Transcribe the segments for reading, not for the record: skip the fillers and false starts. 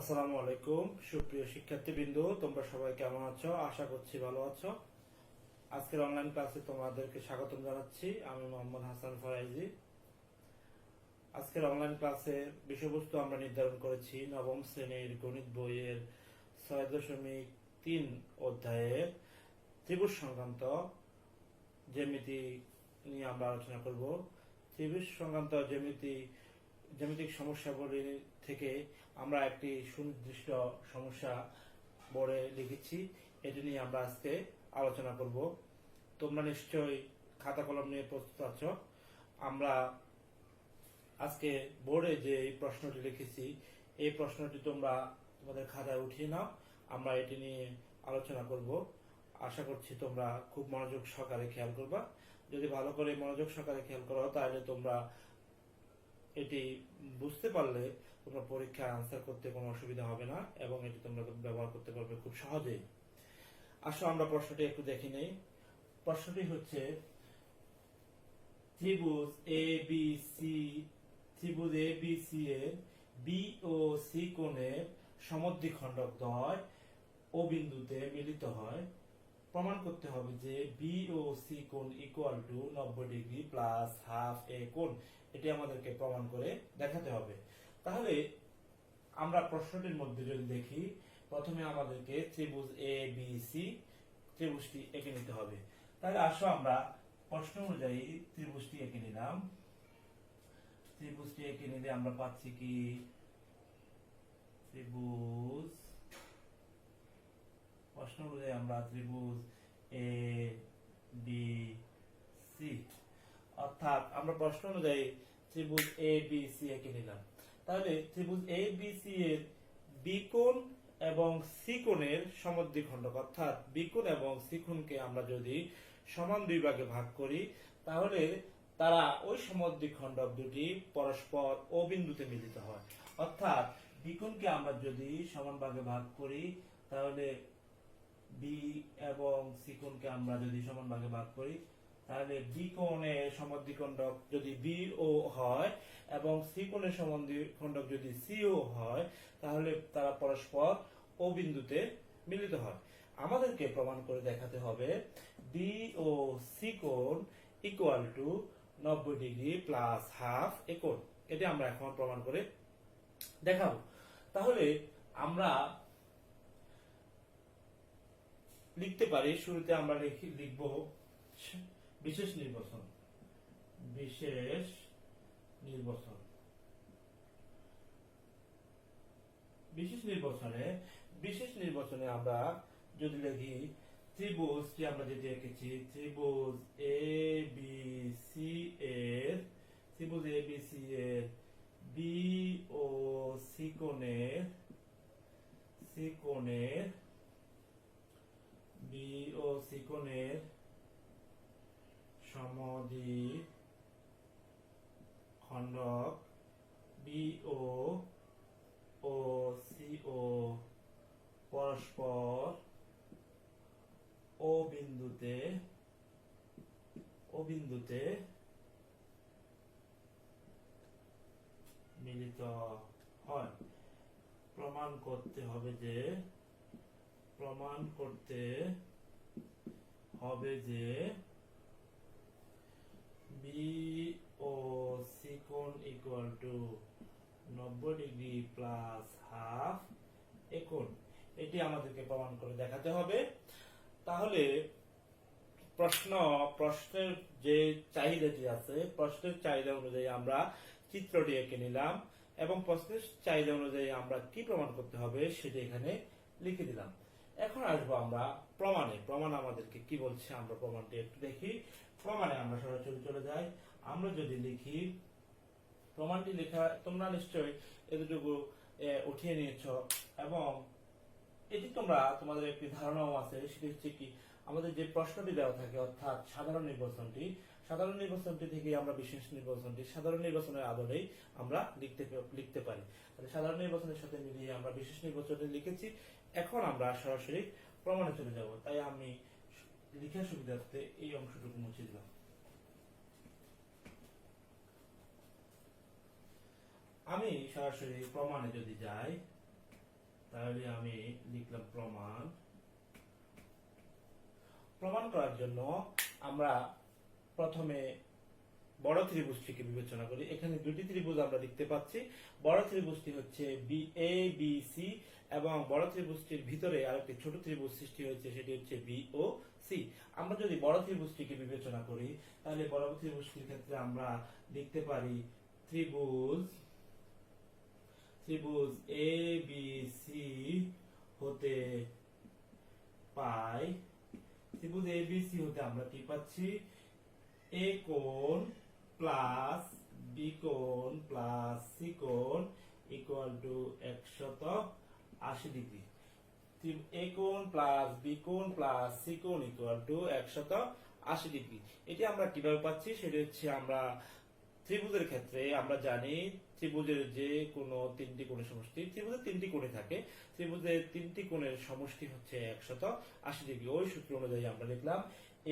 আসসালামু আলাইকুম সুপ্রিয় শিক্ষার্থীবৃন্দ, তোমরা সবাই কেমন আছো? আশা করছি ভালো আছো। আজকের অনলাইন ক্লাসে তোমাদেরকে স্বাগতম জানাচ্ছি। আমি মোহাম্মদ হাসান ফরাইজি। আজকের অনলাইন ক্লাসে বিষয়বস্তু আমরা নির্ধারণ করেছি নবম শ্রেণীর গণিত বইয়ের 6.3 অধ্যায়ের ত্রিভুজ সংক্রান্ত জ্যামিতি নিয়ে আমরা আলোচনা করব। ত্রিভুজ সংক্রান্ত জ্যামিতিক সমস্যাগুলি থেকে আমরা একটি সুনির্দিষ্ট সমস্যা বোর্ডে লিখেছি, এটি নিয়ে আমরা আজকে আলোচনা করব। তোমরা নিশ্চয়ই খাতা কলম নিয়ে প্রস্তুত আছো। আমরা আজকে বোর্ডে যে প্রশ্নটি লিখেছি এই প্রশ্নটি তোমরা তোমাদের খাতায় উঠিয়ে নাও। আমরা এটি নিয়ে আলোচনা করব। আশা করছি তোমরা খুব মনোযোগ সহকারে খেয়াল করবা। যদি ভালো করে মনোযোগ সহকারে খেয়াল করো তাহলে তোমরা এটি বুঝতে পারলে তোমরা পরীক্ষায় আনসার করতে কোনো অসুবিধা হবে না এবং এটি তোমরা ব্যবহার করতে পারবে খুব সহজেই। আসো আমরা প্রশ্নটি একটু দেখে নেই। প্রশ্নটি হচ্ছে ত্রিভুজ এ বি সি এর বি ও সি কোণের সমদ্বিখণ্ডক দ্বয় ও বিন্দুতে মিলিত হয়। প্রমাণ করতে হবে যে বি ও সি কোণ equal to 90 degree plus half A কোণ। এটি আমাদেরকে প্রমাণ করে দেখাতে হবে। তাহলে আমরা প্রশ্নটির মধ্যে যদি দেখি, প্রথমে আমাদেরকে ত্রিভুজ এ বি সি ত্রিভুজটি এঁকে নিতে হবে। তাহলে আসো আমরা প্রশ্ন অনুযায়ী ত্রিভুজটি এঁকে নিলাম। ত্রিভুজটি এঁকে নিলে আমরা পাচ্ছি কি ত্রিভুজ, প্রশ্ন অনুযায়ী আমরা ত্রিভুজ এ বি সি, অর্থাৎ আমরা প্রশ্ন অনুযায়ী ত্রিভুজ এ বি সি এঁকে নিলাম। তাহলে ত্রিভুজ এ বি সি এর বি কোণ এবং সি কোণের সমদ্বিখণ্ডক, অর্থাৎ বি কোণ এবং সি কোণকে আমরা যদি সমান দুই ভাগে ভাগ করি তাহলে তারা ওই সমদ্বিখণ্ডক দুটি পরস্পর ও বিন্দুতে মিলিত হয়। অর্থাৎ বি কোণকে আমরা যদি সমান ভাগে ভাগ করি তাহলে বি এবং সি কোণকে আমরা যদি সমান ভাগে ভাগ করি তাহলে বি কোণের সমদ্বিখণ্ডক যদি বি ও হয় এবং সি কোণের সমদ্বিখণ্ডক যদি সি ও হয় তাহলে তারা পরস্পর ও বিন্দুতে মিলিত হয়। আমাদেরকে প্রমাণ করে দেখাতে হবে বি ও সি কোণ equal to 90 degree plus half A কোণ। এটি আমরা এখন প্রমাণ করে দেখাবো। তাহলে আমরা লিখতে পারি, শুরুতে আমরা লিখব বিশেষ নির্বাচন। বিশেষ নির্বাচন, বিশেষ নির্বাচনে আমরা যদি লিখি ত্রিভুজটি আমরা যেটি এঁকেছি ত্রিভুজ এ বি সি এর বি ও সি কোণের সমদ্বিখণ্ডক বি ও সি ও পরস্পর ও বিন্দুতে মিলিত হয়। প্রমাণ করতে হবে যে বি ও সি কোণ equal to 90 degree plus half A কোণ। এটি আমাদেরকে প্রমাণ করে দেখাতে হবে। তাহলে প্রশ্নের যে চাহিদাটি আছে, প্রশ্নের চাহিদা অনুযায়ী আমরা চিত্রটি এঁকে নিলাম এবং প্রশ্নের চাহিদা অনুযায়ী আমরা কি প্রমাণ করতে হবে সেটি এখানে লিখে দিলাম। এখন আসবো আমরা প্রমাণে। প্রমাণ আমাদেরকে কি বলছে আমরা প্রমাণটি একটু দেখি। প্রমাণে আমরা সরাসরি চলে যাই। আমরা যদি লিখি, প্রমাণটি লেখা তোমরা নিশ্চয়ই এতটুকু উঠিয়ে নিয়েছ এবং এটি তোমাদের একটি ধারণাও আছে। সেটি হচ্ছে কি, আমাদের যে প্রশ্নটি দেওয়া থাকে অর্থাৎ সাধারণ নির্বাচনটি থেকে আমরা বিশেষ নির্বাচনটি সাধারণ নির্বাচনের আদলেই আমরা লিখতে পারি। তাহলে সাধারণ নির্বাচনের সাথে মিলিয়ে আমরা বিশেষ নির্বাচনে লিখেছি। এখন আমরা সরাসরি প্রমাণে চলে যাব। তাই আমি লিখার সুবিধার্থে এই অংশটুকু মুছে দিলাম। আমি সরাসরি প্রমাণে যদি যাই তাহলে আমি লিখলাম প্রমাণ। প্রমাণ করার জন্য আমরা প্রথমে বড় ত্রিভুজটিকে বিবেচনা করি। এখানে দুটি ত্রিভুজ আমরা দেখতে পাচ্ছি। বড় ত্রিভুজটি হচ্ছে এ বি সি এবং বড় ত্রিভুজটির ভিতরে আরেকটি ছোট ত্রিভুজ সৃষ্টি হয়েছে, সেটি হচ্ছে বি ও সি। আমরা যদি বড় ত্রিভুজটিকে বিবেচনা করি তাহলে বড় ত্রিভুজটির ক্ষেত্রে আমরা লিখতে পারি ত্রিভুজ এ বি সি হতে পাই। ত্রিভুজ এ বি সি হতে আমরা কি পাচ্ছি? এ কোণ প্লাস বি কোণ প্লাস সি কোণ ইকুয়াল টু 180 ডিগ্রি। এ কোণ প্লাস বি কোণ প্লাস সি কোণ ইকুয়াল টু 180 ডিগ্রি। এটি আমরা কিভাবে পাচ্ছি? সেটা হচ্ছে আমরা ত্রিভুজের ক্ষেত্রে আমরা জানি ত্রিভুজের যে কোনো তিনটি কোণের সমষ্টি, ত্রিভুজের তিনটি কোণে থাকে, ত্রিভুজের তিনটি কোণের সমষ্টি হচ্ছে 180 ডিগ্রি। ওই সূত্র অনুযায়ী আমরা লিখলাম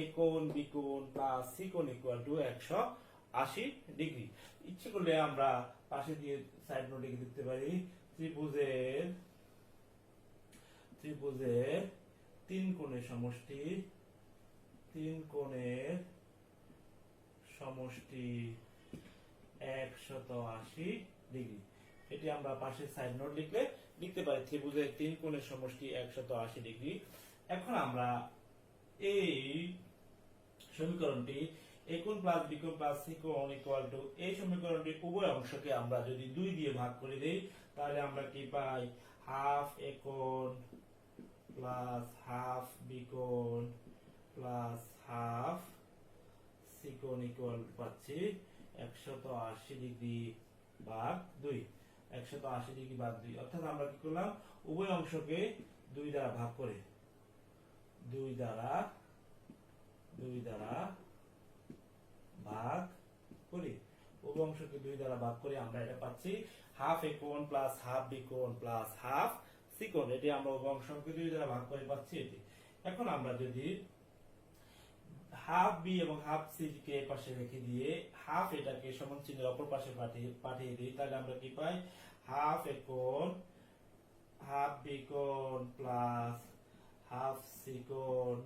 এ কোণ বি কোণ প্লাস সি কোণ ইকুয়াল টু 180 ডিগ্রি। ইচ্ছে করলে আমরা পাশে দিয়ে সাইড নোটে লিখতে পারি ত্রিভুজের তিন কোণের সমষ্টি 180 ডিগ্রি। এটি আমরা পাশে সাইড নোট লিখতে পারি ত্রিভুজের তিন কোণের সমষ্টি 180 ডিগ্রি। এখন আমরা এই সমীকরণটি এ কোণ প্লাস বি কোণ প্লাস সি কোণ ইকুয়াল টু, এই সমীকরণটির উভয় অংশকে আমরা যদি 2 দিয়ে ভাগ করে দেই তাহলে আমরা কি পাই? হাফ এ কোণ প্লাস হাফ বি কোণ প্লাস হাফ সি কোণ ইকুয়াল পাচ্ছি 180 ডিগ্রি ভাগ 2। 180 ডিগ্রি ভাগ 2 অর্থাৎ আমরা কি করলাম? উভয় অংশকে 2 দ্বারা ভাগ করে 2 দ্বারা ভাগ করি, উভয় অংশকে 2 দ্বারা ভাগ করে আমরা এটা পাচ্ছি হাফ এ কোণ প্লাস হাফ বি কোণ প্লাস হাফ সি কোণ। এটি আমরা উভয় অংশকে 2 দ্বারা ভাগ করে পাচ্ছি এটি। এখন আমরা যদি হাফ বি এবং হাফ সি কে পাশে রেখে দিয়ে হাফ এটাকে সমান চিহ্নের অপর পাশে পাঠিয়ে দিই তাহলে আমরা কি পাই? হাফ এ কোণ হাফ বি কোণ প্লাস হাফ সি কোণ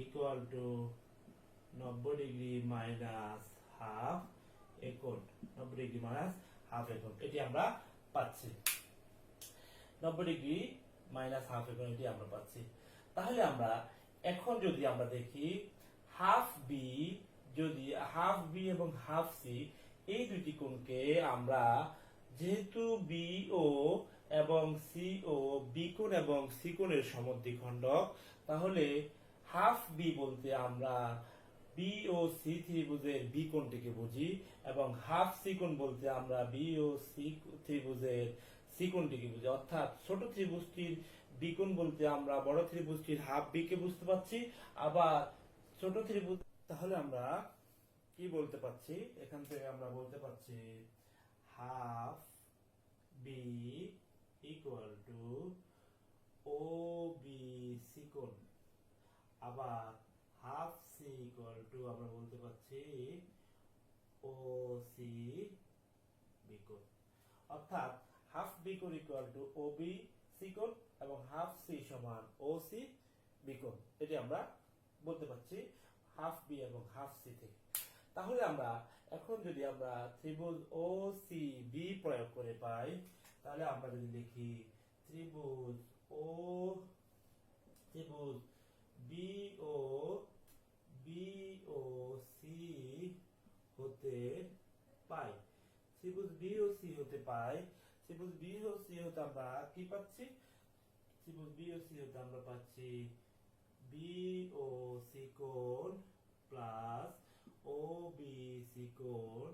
equal to 90 degree minus half A কোণ। 90 ডিগ্রি মাইনাস হাফ এ কোণ এটি আমরা পাচ্ছি। 90 ডিগ্রি মাইনাস হাফ এ কোণ এটি আমরা পাচ্ছি। তাহলে আমরা এখন যদি আমরা দেখি হাফ বি এবং হাফ সি এই দুটি কোণকে আমরা যেহেতু বি ও এবং সি ও বি কোণ এবং সি কোণের সমদ্বিখণ্ডক, তাহলে হাফ বি বলতে আমরা বি ও সি ত্রিভুজের বি কোণটিকে বুঝি এবং হাফ সি কোণ বলতে আমরা বি ও সি ত্রিভুজের সি কোণটিকে বুঝি। অর্থাৎ ছোট ত্রিভুজটির বি কোণ বলতে আমরা বড় ত্রিভুজটির হাফ বি কে বুঝতে পারছি। আবার ছোট ত্রিভুজ, তাহলে আমরা কি বলতে পারছি? এখান থেকে আমরা বলতে পারছি half B equal to O B C কোণ। আবার হাফ সি ইকুয়াল টু আমরা বলতে পারছি ও সি বি কোণ। অর্থাৎ হাফ বি কোণ equal to O B C কোণ এবং হাফ সি সমান ও সি বি কোণ। এটি আমরা বলতে পারছি হাফ বি এবং হাফ সি থেকে। তাহলে আমরা এখন যদি আমরা ত্রিভুজ ও সি বি প্রয়োগ করে পাই তাহলে আমরা যদি লিখি ত্রিভুজ বি ও সি হতে পাই। ত্রিভুজ বি ও সি হতে পাই। ত্রিভুজ বি ও সি হতে আমরা কি পাচ্ছি? ত্রিভুজ বি ও সি হতে আমরা পাচ্ছি বি ও সি কোণ প্লাস ও বি সি কোণ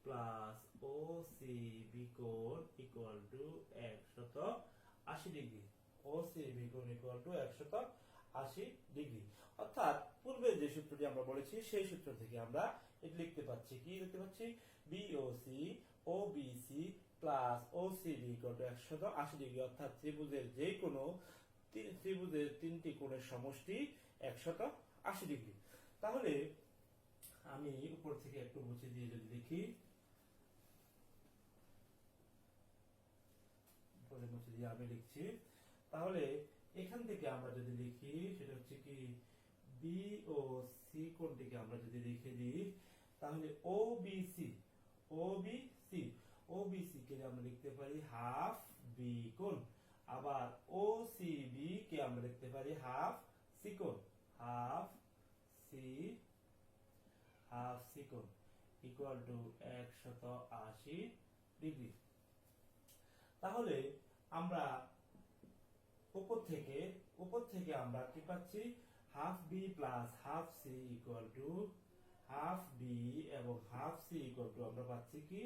প্লাস ও সি বি কোণ equal to 180 degree. O C B কোণ ইকুয়াল টু 180 ডিগ্রি। অর্থাৎ পূর্বে যে সূত্রটি আমরা বলেছি সেই সূত্র থেকে আমরা এটি লিখতে পাচ্ছি। কি লিখতে পাচ্ছি? B O C O B C plus O C B equal to 180 degree. অর্থাৎ ত্রিভুজের যে কোনো ত্রিভুজের তিনটি কোণের সমষ্টি 180 ডিগ্রি। তাহলে আমি উপর থেকে একটু মুছে দিয়ে যদি লিখি, উপরে মুছে দিয়ে আমি লিখছি। তাহলে এখান থেকে আমরা যদি লিখি সেটা হচ্ছে কি বি ও সি কোণটিকে আমরা যদি লিখে দিই, তাহলে ও বি সি কে আমরা লিখতে পারি হাফ বি কোণ। আবার ও সি বি কে আমরা লিখতে পারি হাফ সি কোণ, হাফ সি কোণ ইকুয়াল টু 180 ডিগ্রি। তাহলে আমরা উপর থেকে আমরা কি পাচ্ছি, half B plus half C equal to half B এবং হাফ সি ইকুয়াল টু আমরা পাচ্ছি কি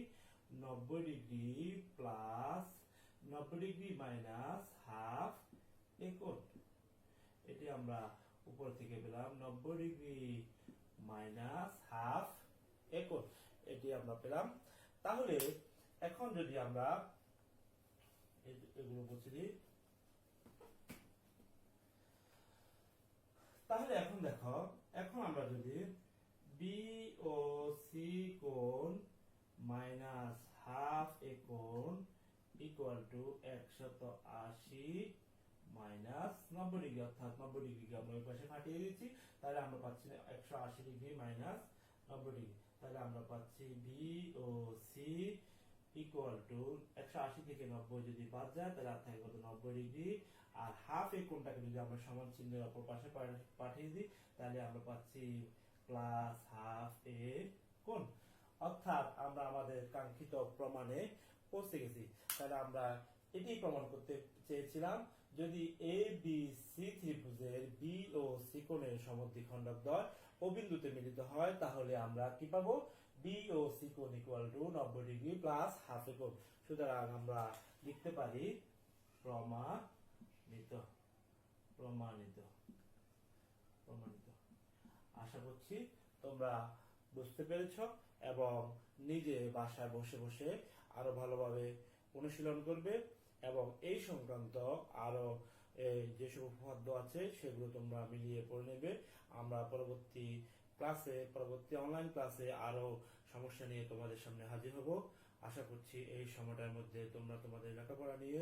90 degree plus 90 degree minus half A কোণ। এটি আমরা উপর থেকে পেলাম 90 ডিগ্রি মাইনাস হাফ এ কোণ, এটি আমরা পেলাম। তাহলে এখন যদি আমরা এগুলো মুছে দিই, তাহলে এখন দেখো, এখন আমরা যদি বি ও সি কোণ মাইনাস হাফ এ কোণ ইকুয়াল টু 180 মাইনাস 90 ডিগ্রি, অর্থাৎ 90 ডিগ্রিকে আমরা ওই পাশে কাটিয়ে দিচ্ছি, তাহলে আমরা পাচ্ছি 180 ডিগ্রি মাইনাস 90 ডিগ্রি। তাহলে আমরা পাচ্ছি B O C equal to 180 থেকে 90 যদি বাদ যায় তাহলে আর থাকে কত 90 ডিগ্রি। আর হাফ এ কোণটাকে যদি আমরা সমান চিহ্নের অপর পাশে পাঠিয়ে দিই তাহলে আমরা পাচ্ছি প্লাস হাফ এ কোণ। অর্থাৎ আমরা আমাদের কাঙ্ক্ষিত প্রমাণে পৌঁছে গেছি। তাহলে আমরা এটি প্রমাণ করতে চেয়েছিলাম, যদি এ বি সি ত্রিভুজের বি ও সি কোণের সমদ্বিখণ্ডক দ্বয় ও বিন্দুতে মিলিত হয় তাহলে আমরা কি পাবো, বি ও সি কোণ equal to 90 degree plus half A কোণ। সুতরাং আমরা লিখতে পারি প্রমাণিত। আশা করছি তোমরা বুঝতে পেরেছ এবং নিজে বাসায় বসে বসে আরো ভালোভাবে অনুশীলন করবে এবং এই সংক্রান্ত আরো যেসব উপপাদ্য আছে সেগুলো তোমরা মিলিয়ে পড়ে নেবে। আমরা পরবর্তী অনলাইন ক্লাসে আরো সমস্যা নিয়ে তোমাদের সামনে হাজির হব। আশা করছি এই সময়টার মধ্যে তোমরা তোমাদের লেখাপড়া নিয়ে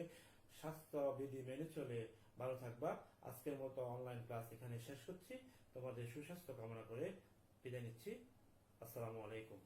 স্বাস্থ্যবিধি মেনে চলে ভালো থাকবা। আজকের মতো অনলাইন ক্লাস এখানে শেষ করছি। তোমাদের সুস্বাস্থ্য কামনা করে বিদায় নিচ্ছি। আসসালামু আলাইকুম।